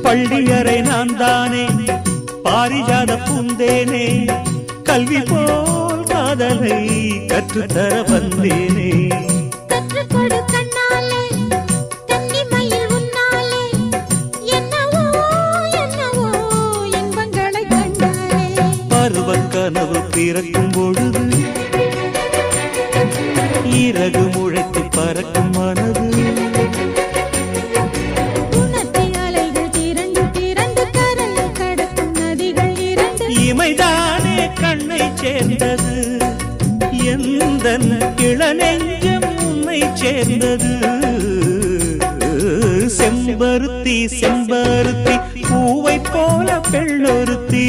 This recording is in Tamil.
பள்ளியறை நான் தானே பாரிஜாத பூந்தேனே கல்வி போல் காதலை கற்றுத்தர வந்தேனே கற்றுக்கொடு கண்ணாலே கன்னிமயில் உன்னாலே என்னவோ என்னவோ இன்பங்களை கண்டாலே பருவக் கனவு பிறக்கும் பொழுது இறகு முளைத்து பறக்கும் மனது இமைதானே கண்ணை சேர்ந்தது எந்தன் இளநெஞ்சம் உன்னை சேர்ந்தது செம்பருத்தி செம்பருத்தி பூவை போல பெண்ணொருத்தி